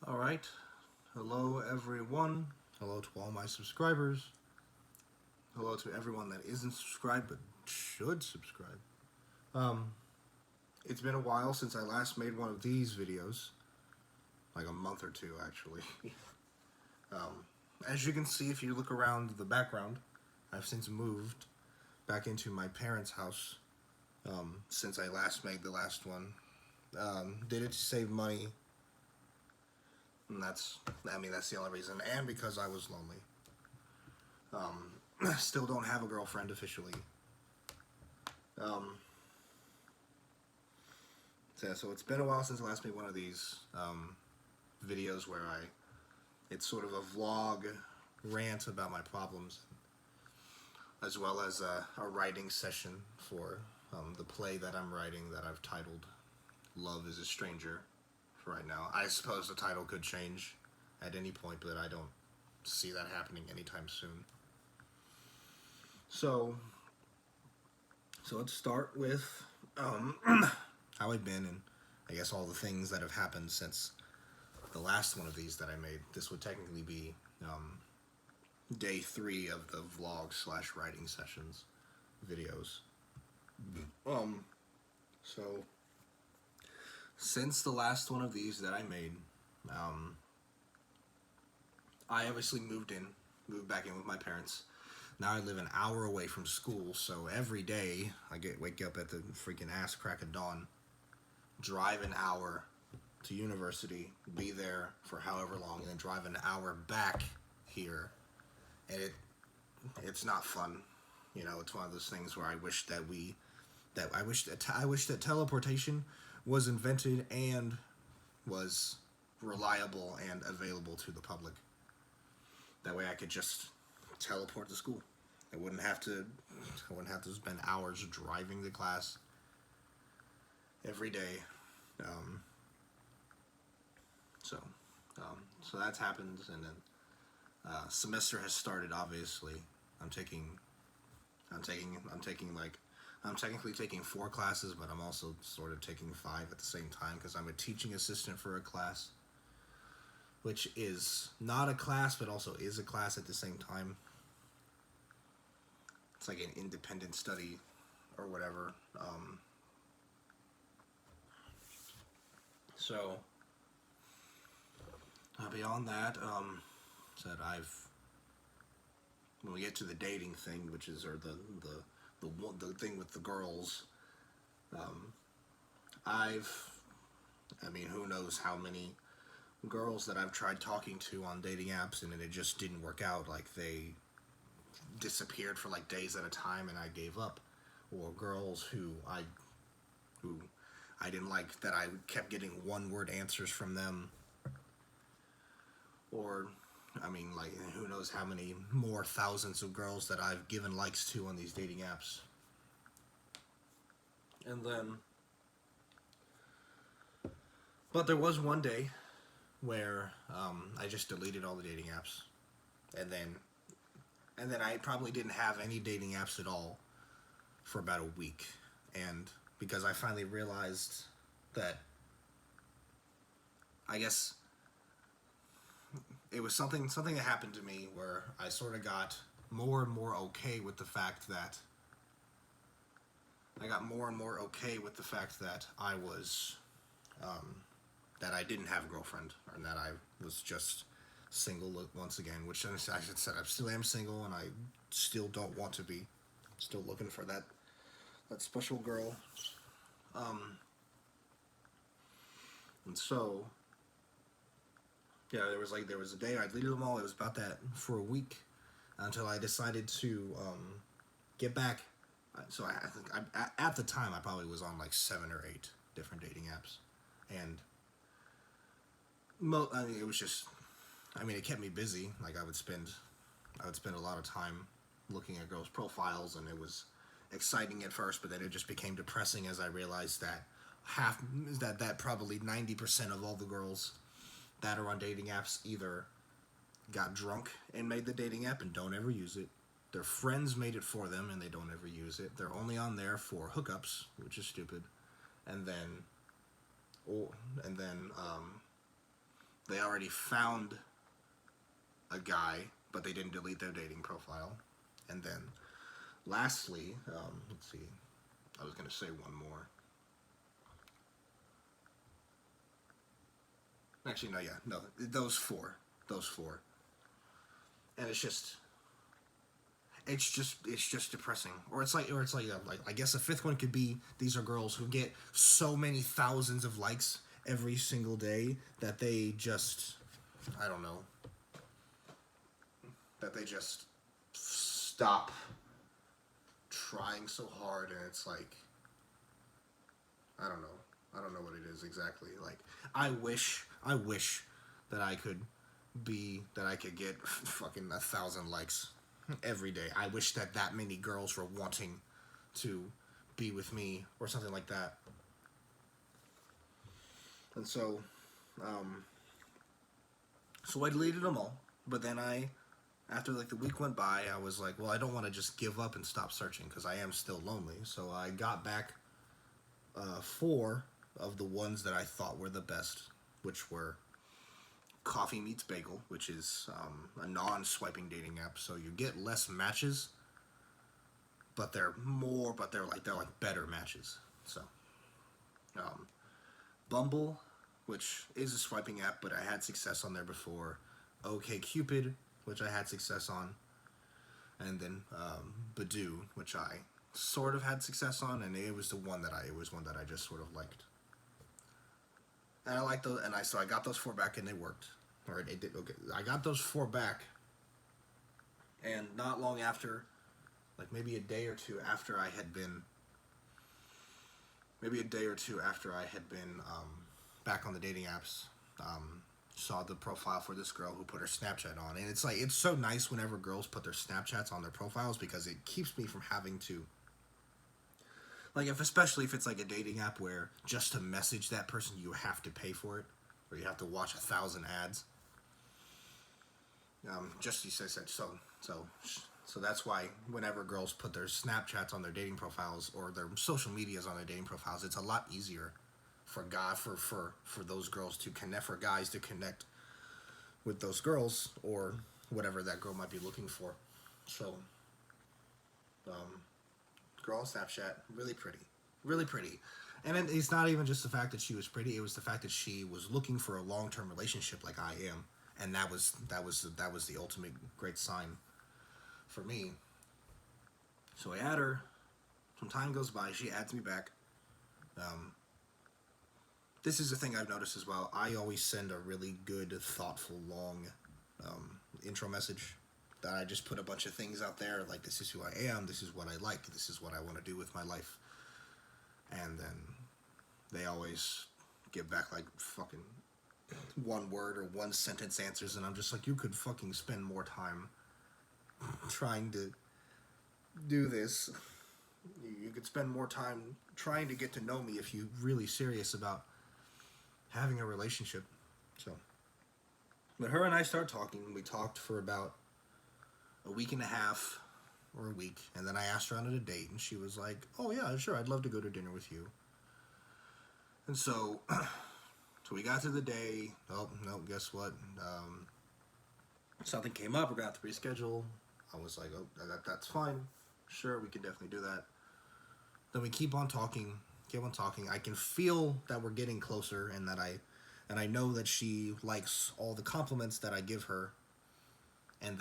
Alright, hello everyone, hello to all my subscribers, hello to everyone that isn't subscribed but should subscribe. Um, it's been a while since I last made one of these videos, like a month or two actually. As you can see if you look around the background, I've since moved back into my parents' house since I last made the last one. Did it to save money. And that's the only reason, and because I was lonely. Still don't have a girlfriend officially. So it's been a while since I last made one of these videos where it's sort of a vlog rant about my problems, as well as a writing session for the play that I'm writing that I've titled Love is a Stranger. Right now, I suppose the title could change at any point, but I don't see that happening anytime soon. So let's start with how I've been, and I guess all the things that have happened since the last one of these that I made. This would technically be day 3 of the vlog / writing sessions videos. So since the last one of these that I made, I obviously moved back in with my parents. Now I live an hour away from school, so every day I wake up at the freaking ass crack of dawn, drive an hour to university, be there for however long, and then drive an hour back here, and it's not fun. You know, it's one of those things where I wish that teleportation was invented and was reliable and available to the public. That way I could just teleport to school. I wouldn't have to spend hours driving to class every day. So that's happened, and then semester has started. Obviously, I'm technically taking 4 classes, but I'm also sort of taking 5 at the same time because I'm a teaching assistant for a class, which is not a class, but also is a class at the same time. It's like an independent study or whatever. So beyond that, when we get to the dating thing, which is the thing with the girls, who knows how many girls that I've tried talking to on dating apps, and it just didn't work out. Like, they disappeared for like days at a time, and I gave up. Or girls who I didn't like, that I kept getting one-word answers from them. Or, who knows how many more thousands of girls that I've given likes to on these dating apps. And then, but there was one day where I just deleted all the dating apps, and then I probably didn't have any dating apps at all for about a week, and because I finally realized that, I guess it was something that happened to me where I sort of got more and more okay with the fact that I was that I didn't have a girlfriend, and that I was just single once again, which I should say I still am single, and I still don't want to be. Still looking for that special girl. And so, yeah, there was a day I deleted them all. It was about that for a week until I decided to get back. So at the time I probably was on like 7 or 8 different dating apps, and it was just, it kept me busy. Like, I would spend a lot of time looking at girls' profiles, and it was exciting at first, but then it just became depressing as I realized that that probably 90% of all the girls that are on dating apps either got drunk and made the dating app and don't ever use it. Their friends made it for them and they don't ever use it. They're only on there for hookups, which is stupid. And then they already found a guy, but they didn't delete their dating profile. And then, lastly, let's see, I was going to say one more. Actually, no, yeah, no, those four, and it's just depressing. Or it's like I guess a fifth one could be these are girls who get so many thousands of likes every single day that they just, I don't know, that they just stop trying so hard, and it's like, I don't know what it is exactly. Like, I wish that I could get fucking 1,000 likes every day. I wish that that many girls were wanting to be with me or something like that. And um, so I deleted them all. But then after like the week went by, I was like, well, I don't want to just give up and stop searching because I am still lonely. So I got back four of the ones that I thought were the best, which were Coffee Meets Bagel, which is a non-swiping dating app. So you get less matches, but they're like better matches. So Bumble, which is a swiping app, but I had success on there before. OK Cupid, which I had success on, and then Badoo, which I sort of had success on, and it was one that I just sort of liked. And I like those, so I got those four back, and they worked. Or it did. Okay, I got those four back, and not long after, like maybe a day or two after I had been, back on the dating apps, saw the profile for this girl who put her Snapchat on, and it's so nice whenever girls put their Snapchats on their profiles because it keeps me from having to, like, especially if it's like a dating app where just to message that person you have to pay for it, or you have to watch 1,000 ads. Just you said so that's why whenever girls put their Snapchats on their dating profiles or their social medias on their dating profiles, it's a lot easier for those girls to connect, for guys to connect with those girls or whatever that girl might be looking for. So, girl on Snapchat, really pretty, and it's not even just the fact that she was pretty; it was the fact that she was looking for a long-term relationship like I am, and that was the ultimate great sign for me. So I add her. Some time goes by. She adds me back. This is the thing I've noticed as well. I always send a really good, thoughtful, long intro message that I just put a bunch of things out there, like this is who I am, this is what I like, this is what I want to do with my life. And then they always give back like fucking one word or one sentence answers, and I'm just like, you could fucking spend more time trying to do this. You could spend more time trying to get to know me if you're really serious about having a relationship. So, but her and I started talking. We talked for about a week and a half or a week, and then I asked her out on a date, and she was like, "Oh yeah, sure, I'd love to go to dinner with you." And so, so we got to the day. Oh no, guess what? Something came up. We're gonna have to reschedule. I was like, "Oh, that's fine. Sure, we can definitely do that." Then we keep on talking. I can feel that we're getting closer, and I know that she likes all the compliments that I give her, and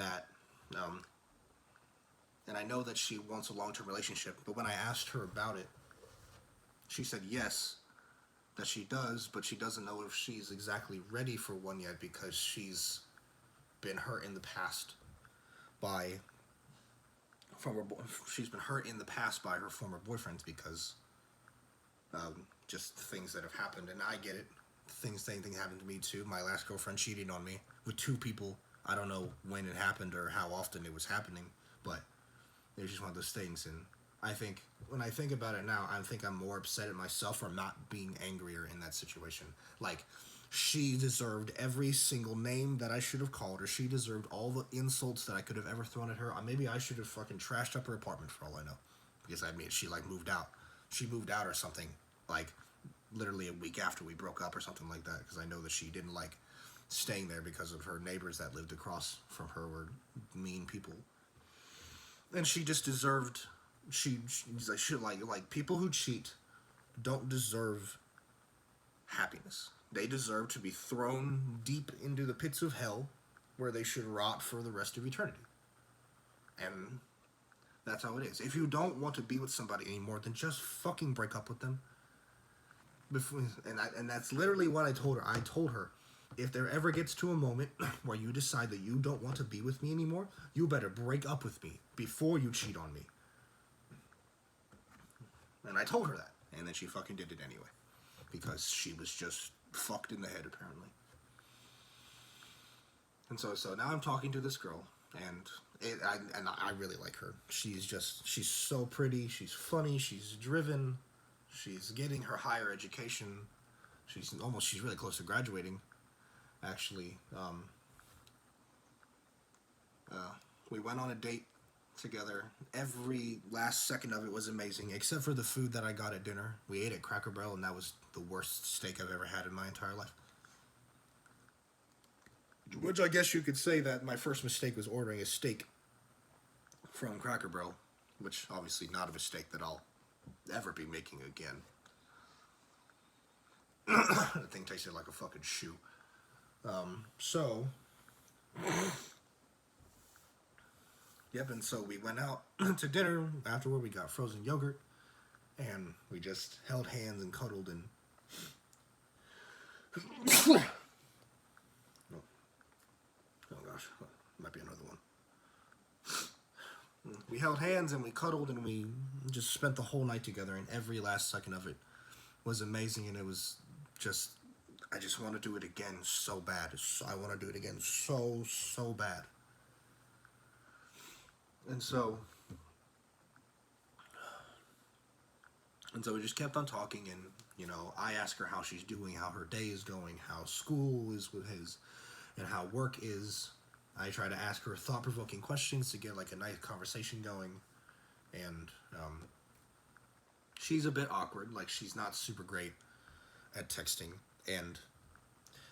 and I know that she wants a long-term relationship. But when I asked her about it, she said yes, that she does, but she doesn't know if she's exactly ready for one yet because she's been hurt in the past by her former boyfriends because just things that have happened, and I get it. Same thing happened to me too. My last girlfriend cheated on me with two people. I don't know when it happened or how often it was happening, but it was just one of those things. And I think when I think about it now, I think I'm more upset at myself for not being angrier in that situation. Like, she deserved every single name that I should have called her. She deserved all the insults that I could have ever thrown at her. Maybe I should have fucking trashed up her apartment for all I know, because I mean, she like moved out. She moved out or something, like literally a week after we broke up or something like that, because I know that she didn't like staying there because of her neighbors that lived across from her were mean people. And she just deserved, she's like people who cheat don't deserve happiness. They deserve to be thrown deep into the pits of hell where they should rot for the rest of eternity. And that's how it is. If you don't want to be with somebody anymore, then just fucking break up with them. And that's literally what I told her. I told her, if there ever gets to a moment where you decide that you don't want to be with me anymore, you better break up with me before you cheat on me. And I told her that. And then she fucking did it anyway. Because she was just fucked in the head, apparently. And so now I'm talking to this girl, and I really like her. She's so pretty, she's funny, she's driven, she's getting her higher education. She's really close to graduating, actually. We went on a date together. Every last second of it was amazing, except for the food that I got at dinner. We ate at Cracker Barrel, and that was the worst steak I've ever had in my entire life. Which I guess you could say that my first mistake was ordering a steak from Cracker Barrel, which obviously not a mistake that I'll ever be making again. That thing tasted like a fucking shoe. Yep, and so we went out to dinner. Afterward, we got frozen yogurt, and we just held hands and cuddled, and oh gosh, might be another one. We held hands and we cuddled, and we just spent the whole night together, and every last second of it was amazing, and it was just, I just want to do it again so bad. I want to do it again so bad. And so we just kept on talking, and, you know, I ask her how she's doing, how her day is going, how school is with his, and how work is. I try to ask her thought-provoking questions to get, like, a nice conversation going, and, she's a bit awkward. Like, she's not super great at texting, and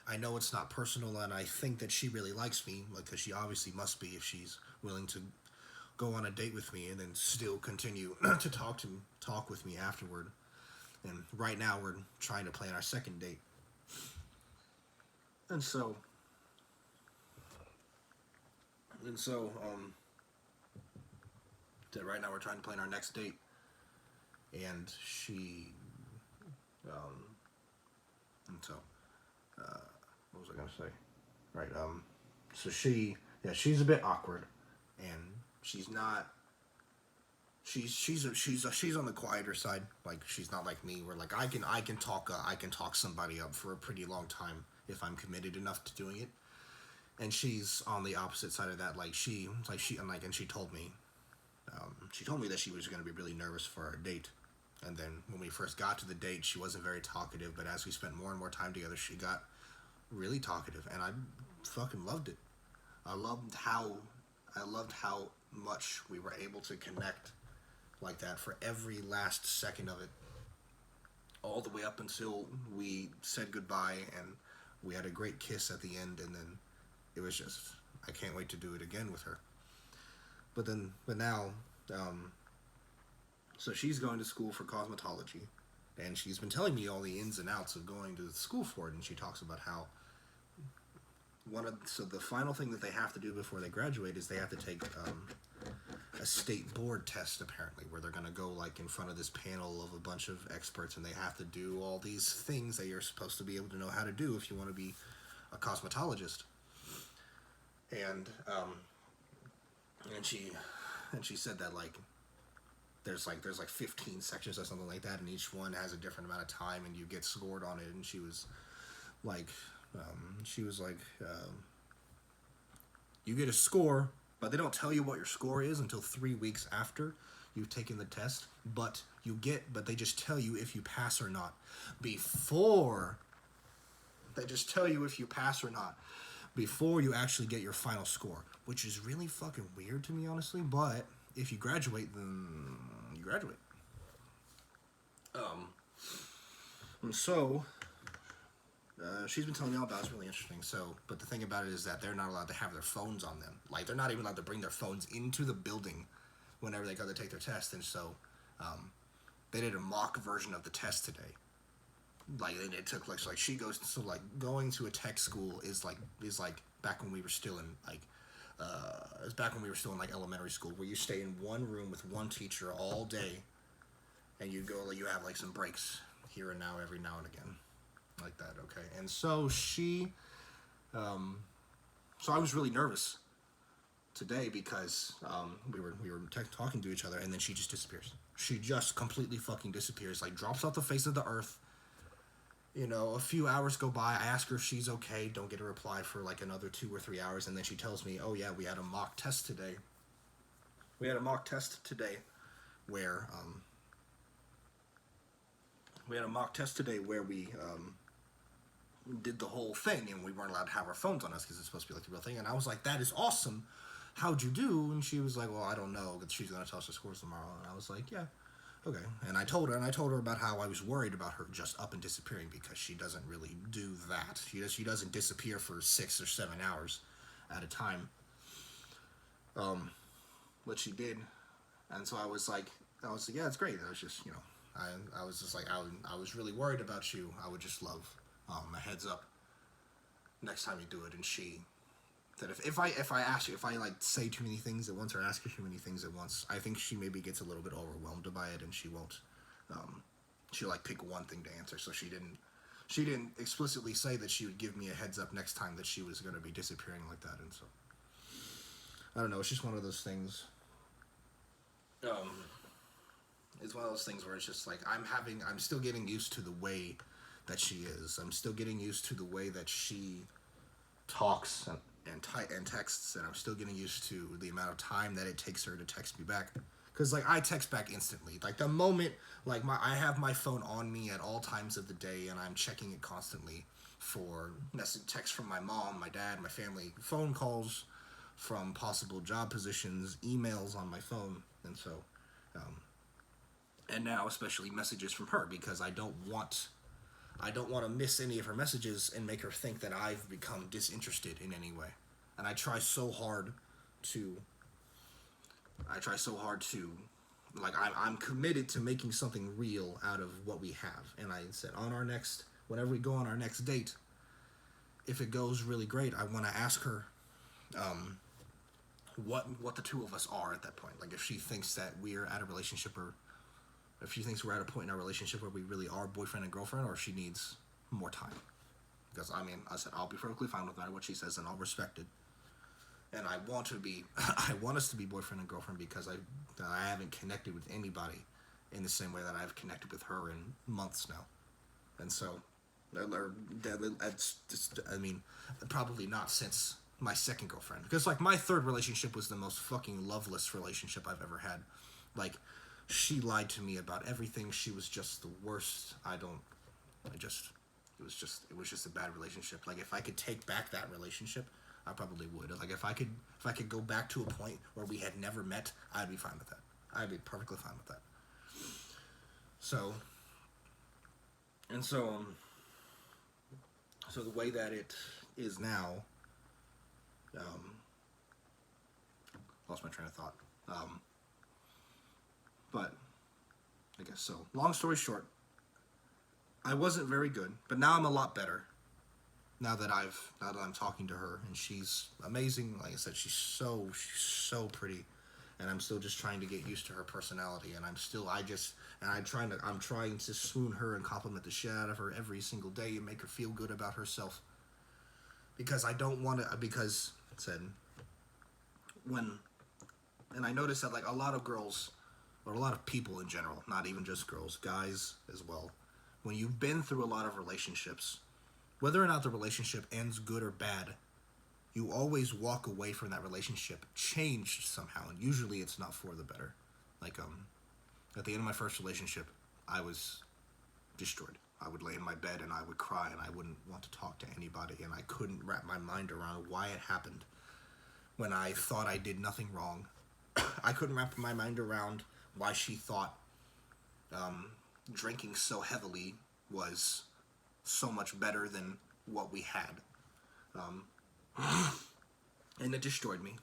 I know it's not personal, and I think that she really likes me, because she obviously must be if she's willing to go on a date with me and then still continue to talk with me afterward. And right now we're trying to plan our second date. And so right now we're trying to plan our next date. And she what was I gonna say? Right, so she's a bit awkward, and she's not. She's on the quieter side. Like, she's not like me, where, like, I can talk somebody up for a pretty long time if I'm committed enough to doing it. And she's on the opposite side of that. And she told me, that she was going to be really nervous for our date. And then when we first got to the date, she wasn't very talkative. But as we spent more and more time together, she got really talkative, and I fucking loved it. I loved how much we were able to connect like that for every last second of it, all the way up until we said goodbye, and we had a great kiss at the end, and then it was just, I can't wait to do it again with her. But now, so she's going to school for cosmetology, and she's been telling me all the ins and outs of going to the school for it, and she talks about how so the final thing that they have to do before they graduate is they have to take a state board test, apparently, where they're going to go, like, in front of this panel of a bunch of experts, and they have to do all these things that you're supposed to be able to know how to do if you want to be a cosmetologist. And she said that, like, there's 15 sections or something like that, and each one has a different amount of time, and you get scored on it. And she was like, you get a score, but they don't tell you what your score is until 3 weeks after you've taken the test. But they just tell you if you pass or not before you actually get your final score, which is really fucking weird to me, honestly. But if you graduate, then you graduate. And so she's been telling me all about it. It's really interesting. So, but the thing about it is that they're not allowed to have their phones on them. Like, they're not even allowed to bring their phones into the building whenever they go to take their test. And so, they did a mock version of the test today. Like, it took like, so like she goes, so like going to a tech school is like back when we were still in like it's back when we were still in like elementary school, where you stay in one room with one teacher all day, and you go, like, you have like some breaks here and now, every now and again, like that. Okay. And so so I was really nervous today because we were talking to each other, and then she just disappears. She just completely fucking disappears, like drops off the face of the earth. You know, a few hours go by. I ask her if she's okay. Don't get a reply for like another 2 or 3 hours, and then she tells me, "Oh yeah, we had a mock test today. We had a mock test today, where we did the whole thing, and we weren't allowed to have our phones on us because it's supposed to be like the real thing." And I was like, "That is awesome. How'd you do?" And she was like, "Well, I don't know. She's gonna tell us the scores tomorrow." And I was like, "Yeah, okay." And I told her about how I was worried about her just up and disappearing, because she doesn't really do that. She doesn't disappear for 6 or 7 hours at a time. But she did, and so I was like, yeah, it's great. I was just, I was just like, I was really worried about you. I would just love a heads up next time you do it. And she that if I ask you, if I like say too many things at once or ask her too many things at once, I think she maybe gets a little bit overwhelmed by it, and she won't. She'll like pick one thing to answer. So she didn't explicitly say that she would give me a heads up next time that she was going to be disappearing like that. And so I don't know. It's just one of those things. It's one of those things where it's just like I'm still getting used to the way that she is. I'm still getting used to the way that she talks and texts, and I'm still getting used to the amount of time that it takes her to text me back. Because like I text back instantly. Like the moment, like I have my phone on me at all times of the day, and I'm checking it constantly for texts from my mom, my dad, my family, phone calls from possible job positions, emails on my phone, and so, and now especially messages from her, because I don't want to miss any of her messages and make her think that I've become disinterested in any way. And I try so hard to, like, I'm committed to making something real out of what we have. And I said, whenever we go on our next date, if it goes really great, I want to ask her, what the two of us are at that point. Like, if she thinks that we're at a relationship, or if she thinks we're at a point in our relationship where we really are boyfriend and girlfriend, or if she needs more time. Because, I mean, I said, I'll be perfectly fine with what she says, and I'll respect it. And I want us to be boyfriend and girlfriend, because I haven't connected with anybody in the same way that I've connected with her in months now. And so, that's just, I mean, probably not since my second girlfriend. Because, like, my third relationship was the most fucking loveless relationship I've ever had. Like, she lied to me about everything. She was just the worst. It was just a bad relationship. Like, if I could take back that relationship, I probably would. Like, if I could go back to a point where we had never met, I'd be fine with that. I'd be perfectly fine with that. So the way that it is now, lost my train of thought. But I guess so. Long story short, I wasn't very good, but now I'm a lot better. Now that I'm talking to her, and she's amazing. Like I said, she's so pretty, and I'm still just trying to get used to her personality. And I'm trying to swoon her and compliment the shit out of her every single day and make her feel good about herself. Because I don't want to. Because it said and I noticed that, like, a lot of girls, or a lot of people in general, not even just girls, guys as well, when you've been through a lot of relationships, whether or not the relationship ends good or bad, you always walk away from that relationship changed somehow, and usually it's not for the better. Like, at the end of my first relationship, I was destroyed. I would lay in my bed and I would cry, and I wouldn't want to talk to anybody, and I couldn't wrap my mind around why it happened when I thought I did nothing wrong. I couldn't wrap my mind around why she thought drinking so heavily was so much better than what we had. And it destroyed me.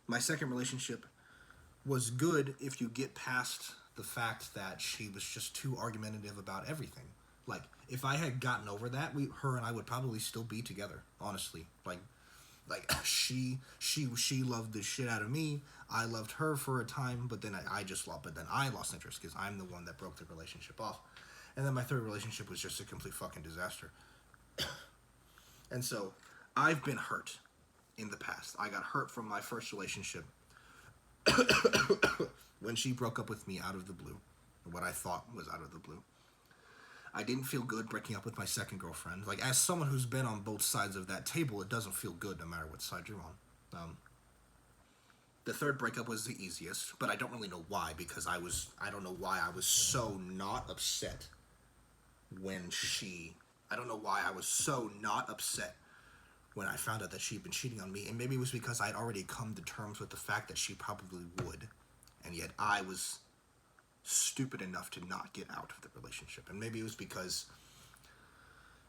My second relationship was good if you get past the fact that she was just too argumentative about everything. Like, if I had gotten over that, her and I would probably still be together, honestly. Like she loved the shit out of me. I loved her for a time, but then I lost interest because I'm the one that broke the relationship off. And then my third relationship was just a complete fucking disaster. And so, I've been hurt in the past. I got hurt from my first relationship when she broke up with me out of the blue. What I thought was out of the blue. I didn't feel good breaking up with my second girlfriend. Like, as someone who's been on both sides of that table, it doesn't feel good no matter what side you're on. The third breakup was the easiest, but I don't really know why, because I don't know why I was so not upset I don't know why I was so not upset when I found out that she'd been cheating on me, and maybe it was because I'd already come to terms with the fact that she probably would, and yet I was stupid enough to not get out of the relationship. And maybe it was because,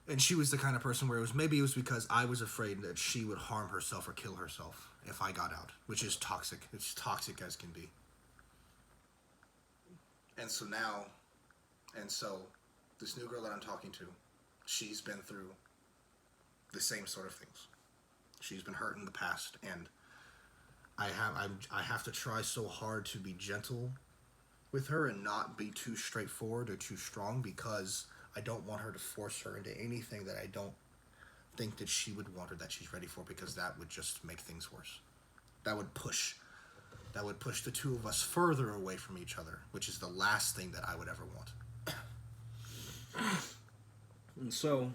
and she was the kind of person where maybe it was because I was afraid that she would harm herself or kill herself if I got out, which is toxic. It's toxic as can be. And so this new girl that I'm talking to, she's been through the same sort of things. She's been hurt in the past, and I have to try so hard to be gentle with her and not be too straightforward or too strong, because I don't want her to force her into anything that I don't think that she would want or that she's ready for, because that would just make things worse. That would push the two of us further away from each other, which is the last thing that I would ever want. And so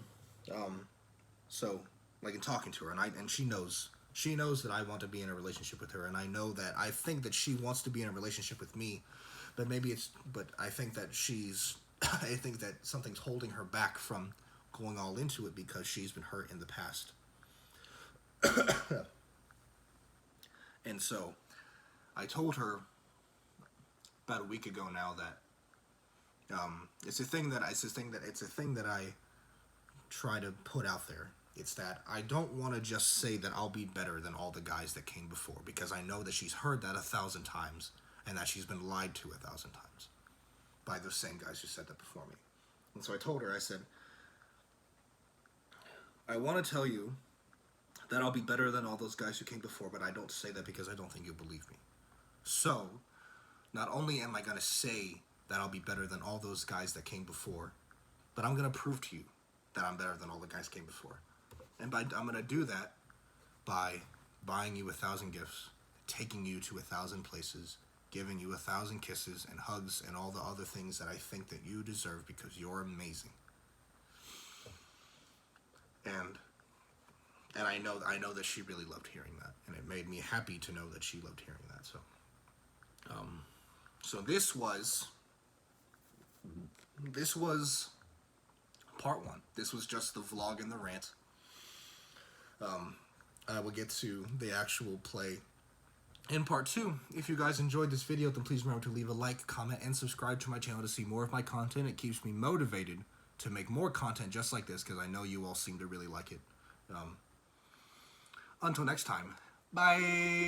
like, in talking to her, and she knows that I want to be in a relationship with her, and I think that she wants to be in a relationship with me, but I think that I think that something's holding her back from going all into it because she's been hurt in the past. And so I told her about a week ago now that it's a thing that I try to put out there. It's that I don't want to just say that I'll be better than all the guys that came before, because I know that she's heard that 1,000 times, and that she's been lied to 1,000 times by those same guys who said that before me. And so I told her, I said, I want to tell you that I'll be better than all those guys who came before, but I don't say that because I don't think you'll believe me. So, not only am I going to say that I'll be better than all those guys that came before, but I'm going to prove to you that I'm better than all the guys came before. And I'm going to do that by buying you 1,000 gifts, taking you to 1,000 places, giving you 1,000 kisses and hugs and all the other things that I think that you deserve, because you're amazing. And I know that she really loved hearing that, and it made me happy to know that she loved hearing that. So this was part one. This was just the vlog and the rant. I will get to the actual play in part two. If you guys enjoyed this video, then please remember to leave a like, comment, and subscribe to my channel to see more of my content. It keeps me motivated to make more content just like this, because I know you all seem to really like it. Until next time, bye!